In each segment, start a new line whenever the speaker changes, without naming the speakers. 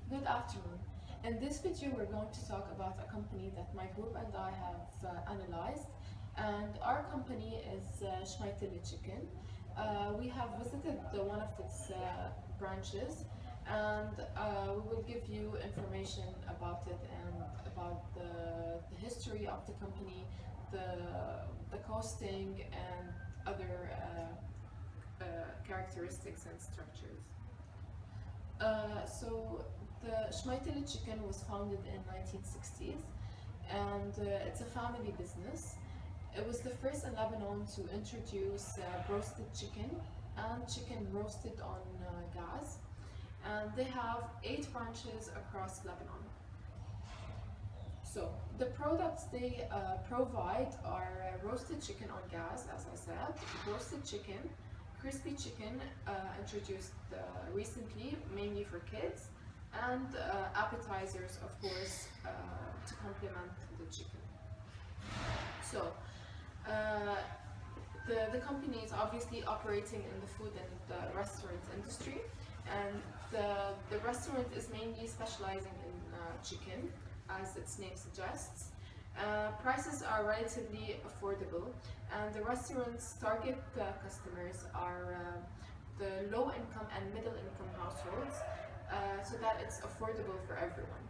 Good afternoon. In this video, we're going to talk about a company that my group and I have analyzed, and our company is Shmaiitilly-Chicken. We have visited one of its branches, and we will give you information about it and about the history of the company, the costing, and other characteristics and structures. So the Shmaiitilly-Chicken was founded in 1960s, and it's a family business. It was the first in Lebanon to introduce roasted chicken and chicken roasted on gas, and they have 8 branches across Lebanon. So the products they provide are roasted chicken on gas, as I said, roasted chicken, crispy chicken introduced recently, mainly for kids, and appetizers, of course, to complement the chicken. So the company is obviously operating in the food and the restaurant industry, and the restaurant is mainly specializing in chicken, as its name suggests. Prices are relatively affordable, and the restaurant's target customers are the low-income and middle-income households, so that it's affordable for everyone.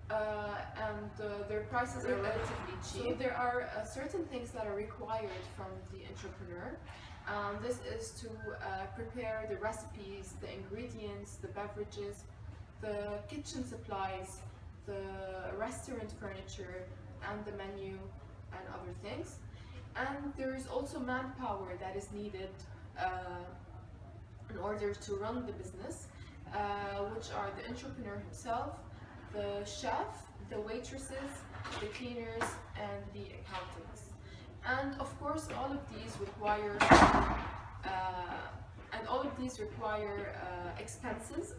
And their prices are relatively cheap. So there are certain things that are required from the entrepreneur. This is to prepare the recipes, the ingredients, the beverages, the kitchen supplies, the restaurant furniture, and the menu, and other things. And there is also manpower that is needed in order to run the business, which are the entrepreneur himself, the chef, the waitresses, the cleaners, and the accountants. And of course, all of these require expenses.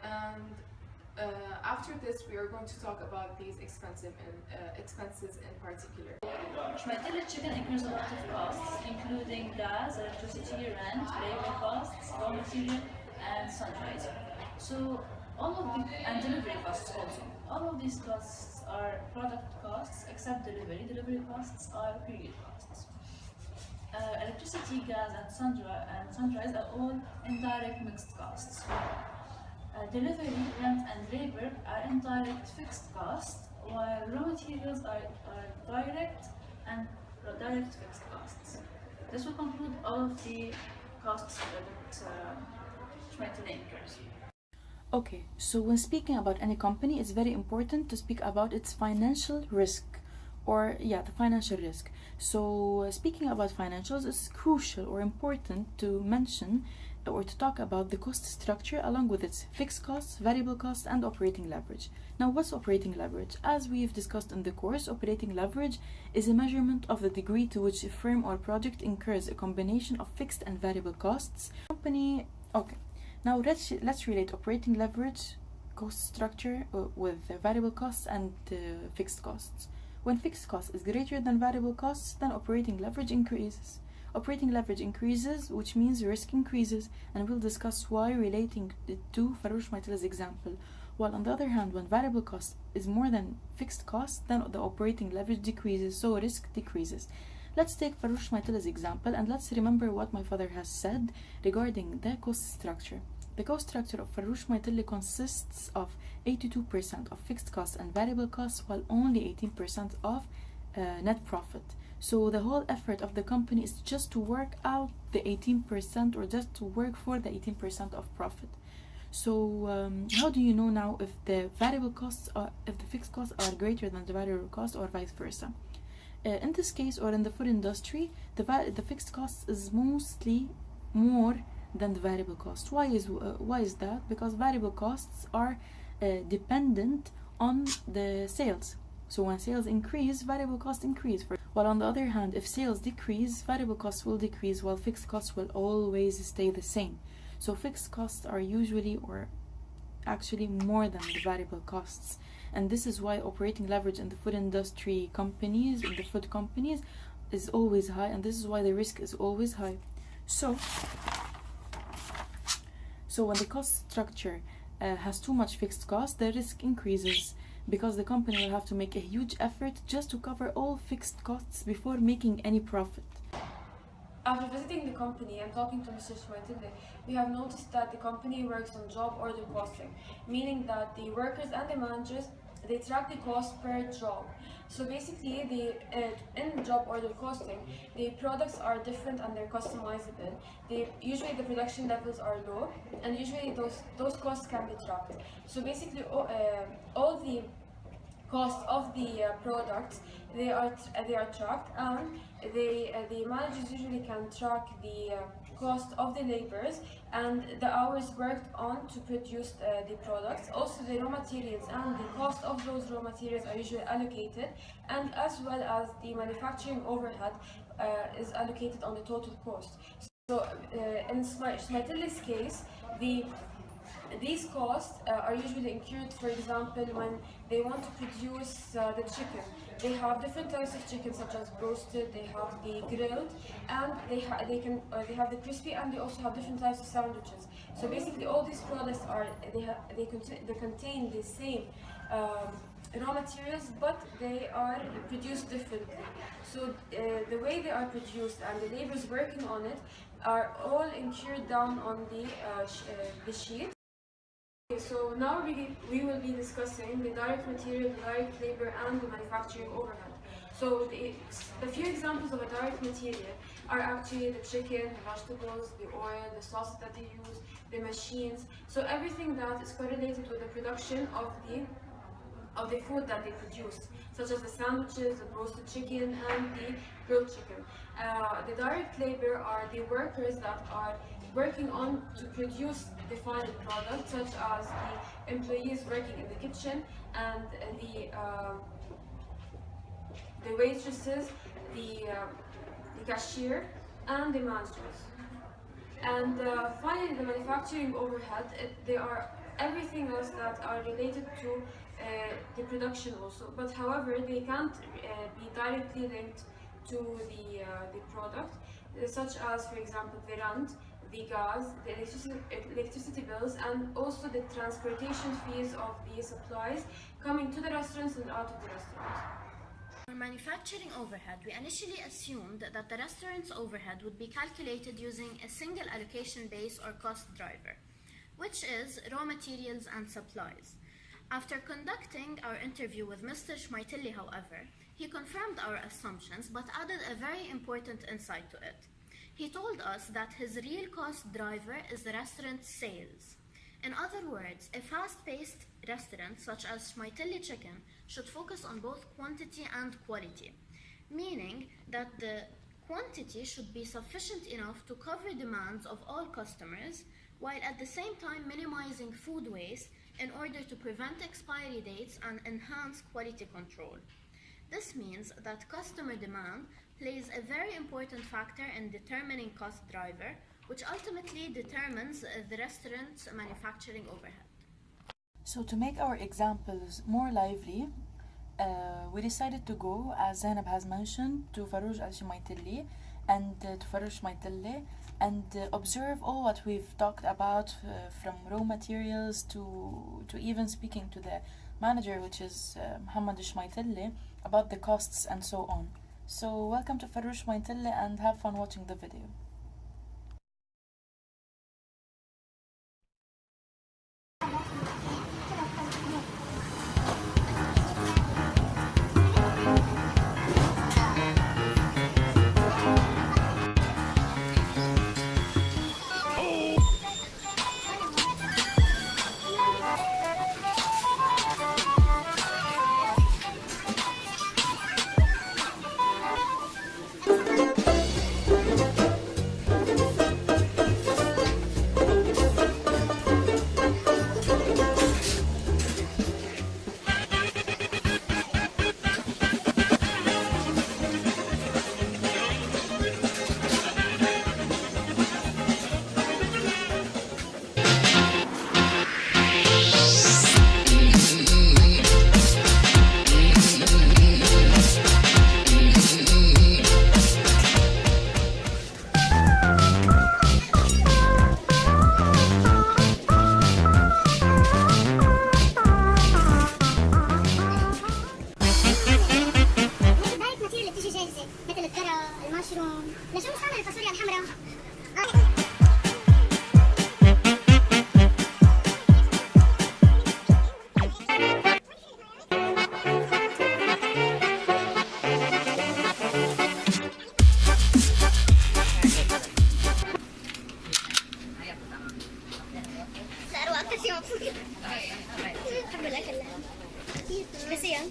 And after this, we are going to talk about these expenses in particular.
Shmaiitilly-Chicken incurs a lot of costs, including gas, electricity, rent, labor costs, raw material, and sundries. So and delivery costs also. All of these costs are product costs, except delivery. Delivery costs are period costs. Electricity, gas, and sundries are all indirect mixed costs. Delivery, rent, and labor are indirect fixed costs, while raw materials are direct and direct fixed costs. This will conclude all of the costs that Chmaiitilly incurs.
Okay, so when speaking about any company, it's very important to speak about its financial risk, the financial risk. So speaking about financials, it's crucial or important to mention or to talk about the cost structure along with its fixed costs, variable costs, and operating leverage. Now, what's operating leverage? As we've discussed in the course, operating leverage is a measurement of the degree to which a firm or project incurs a combination of fixed and variable costs. Now let's relate operating leverage cost structure with variable costs and fixed costs. When fixed cost is greater than variable costs, then operating leverage increases. Operating leverage increases, which means risk increases, and we'll discuss why relating it to Faroj Chmaitilly's example. While on the other hand, when variable cost is more than fixed cost, then the operating leverage decreases, so risk decreases. Let's take Faroj Chmaitilly's example, and let's remember what my father has said regarding the cost structure. The cost structure of Faroj Chmaitilly consists of 82% of fixed costs and variable costs, while only 18% of net profit. So the whole effort of the company is just to work out the 18%, or just to work for the 18% of profit. So how do you know now if the fixed costs are greater than the variable costs, or vice versa? In this case, or in the food industry, the fixed cost is mostly more than the variable cost. Why is that? Because variable costs are dependent on the sales. So when sales increase, variable costs increase. While on the other hand, if sales decrease, variable costs will decrease, while fixed costs will always stay the same. So fixed costs are usually, or actually, more than the variable costs. And this is why operating leverage in the food industry companies, in the food companies, is always high, and this is why the risk is always high. So when the cost structure has too much fixed cost, the risk increases because the company will have to make a huge effort just to cover all fixed costs before making any profit.
After visiting the company and talking to Mr. Shmaitilly, we have noticed that the company works on job order costing, meaning that the workers and the managers, they track the cost per job. So basically, in job order costing, the products are different and they're customizable. Usually the production levels are low, and usually those costs can be tracked. So basically, all the costs of the products they are tracked, and the managers usually can track the cost of the laborers and the hours worked on to produce the products. Also, the raw materials and the cost of those raw materials are usually allocated, and as well as the manufacturing overhead is allocated on the total cost. So in Shmaitilly's case, these costs are usually incurred, for example, when they want to produce the chicken. They have different types of chicken, such as roasted, they have the grilled, and they have the crispy, and they also have different types of sandwiches. So basically, all these products they contain the same raw materials, but they are produced differently. So the way they are produced and the laborers working on it are all incurred down on the sheet. So now we will be discussing the direct material, the direct labor, and the manufacturing overhead. So the few examples of a direct material are actually the chicken, the vegetables, the oil, the sauces that they use, the machines. So everything that is correlated with the production of the food that they produce, such as the sandwiches, the roasted chicken, and the grilled chicken. The direct labor are the workers that are working on to produce the final product, such as the employees working in the kitchen and the waitresses, the cashier, and the managers. And finally, the manufacturing overhead, they are everything else that are related to the production also, but however they can't be directly linked to the product, such as, for example, the rent, the gas, the electricity bills, and also the transportation fees of the supplies coming to the restaurants and out of the restaurants.
For manufacturing overhead, we initially assumed that the restaurant's overhead would be calculated using a single allocation base or cost driver, which is raw materials and supplies. After conducting our interview with Mr. Chmaitilly, however, he confirmed our assumptions but added a very important insight to it. He told us that his real cost driver is the restaurant's sales. In other words, a fast-paced restaurant such as Shmaiitilly-Chicken should focus on both quantity and quality, meaning that the quantity should be sufficient enough to cover demands of all customers, while at the same time minimizing food waste in order to prevent expiry dates and enhance quality control. This means that customer demand plays a very important factor in determining cost driver, which ultimately determines the restaurant's manufacturing overhead.
So to make our examples more lively, we decided to go, as Zainab has mentioned, to Faroj Chmaitilly and to Faroj Chmaitilly and observe all what we've talked about, from raw materials to even speaking to the manager, which is Mohammed Chmaitilly, about the costs and so on. So welcome to Faroj Chmaitilly and have fun watching the video.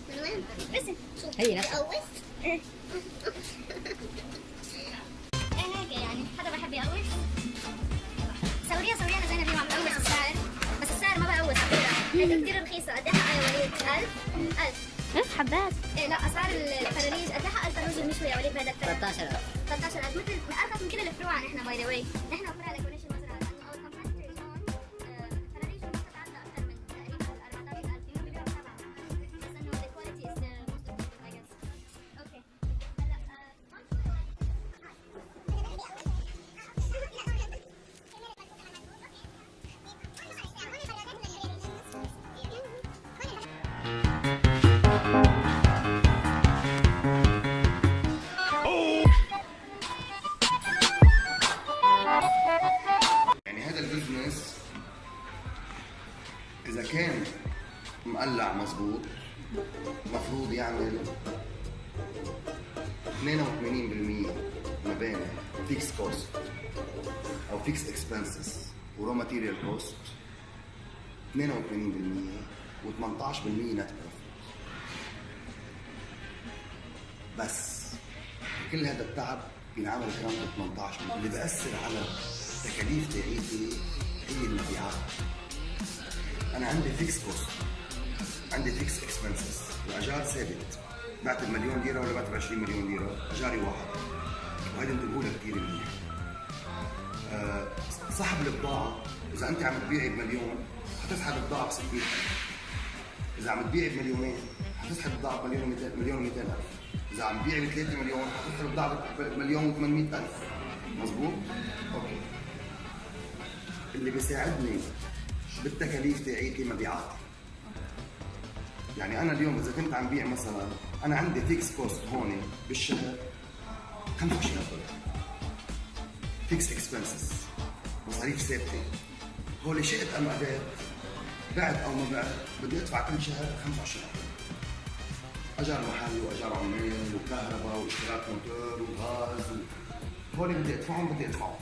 من وين؟ رسم شوف
هي نفسها.
بقوس ايه هيك يعني حدا بحب يقوس سوريا انا زينب اليوم عم بقوس السعر بس السعر ما بقوس هيك كثير رخيصة. قد ايه حقها يا وليد؟ 1000
حبات.
ايه لا اسعار الفراريج قد ايه حق الفروج المشوي يا وليد بهذا الفرق؟
13000.
13000 مثل ارخص من كل الفروع نحن باي ذا واي نحن وفرع لك ونشي مزرعة لانه our competitors هون فراريج ما بتتعدى اكثر من تقريبا 14000 يوم بيبيعوا 7 بس انه the quality is the most important I guess. اوكي هلا
يعني هذا البزنس إذا كان مقلع مظبوط المفروض يعمل 82% ما بين فيكس كوست أو فيكس اكسبنسز ورو ماتيريال كوست 82% و18% نت بروفيت. بس كل هذا التعب بينعمل كمان 18%. اللي بأثر على تكاليف تاعيتي هي المبيعات. أنا عندي فيكس كوست، عندي فيكس اكسبنسز، الأجار ثابت. بعت ب1,000,000 ليرة ولا بعت ب20,000,000 ليرة، أجاري واحد. وهيدا انتبهوا لها كثير منيح. سحب البضاعة، إذا أنت عم تبيعي ب1,000,000 حتسحب البضاعة ب60,000. إذا عم تبيعي ب1,000,000 حتسحب البضاعة ب1,200,000. إذا عم تبيعي ب3 مليون حتسحب البضاعة ب1,800,000. مظبوط؟ أوكي. اللي بيساعدني بالتكاليف تاعيتي مبيعاتي. يعني أنا اليوم إذا كنت عم بيع مثلا أنا عندي فيكس كوست هون بالشهر 25,000 دولار. فيكس اكسبنسز مصاريف ثابتة. هول شئت أم أبيت بعت أو ما بعت بدي أدفع كل شهر 25,000 دولار. أجار محلي وأجار عمال وكهرباء واشتراك موتور وغاز هول بدي أدفعهم.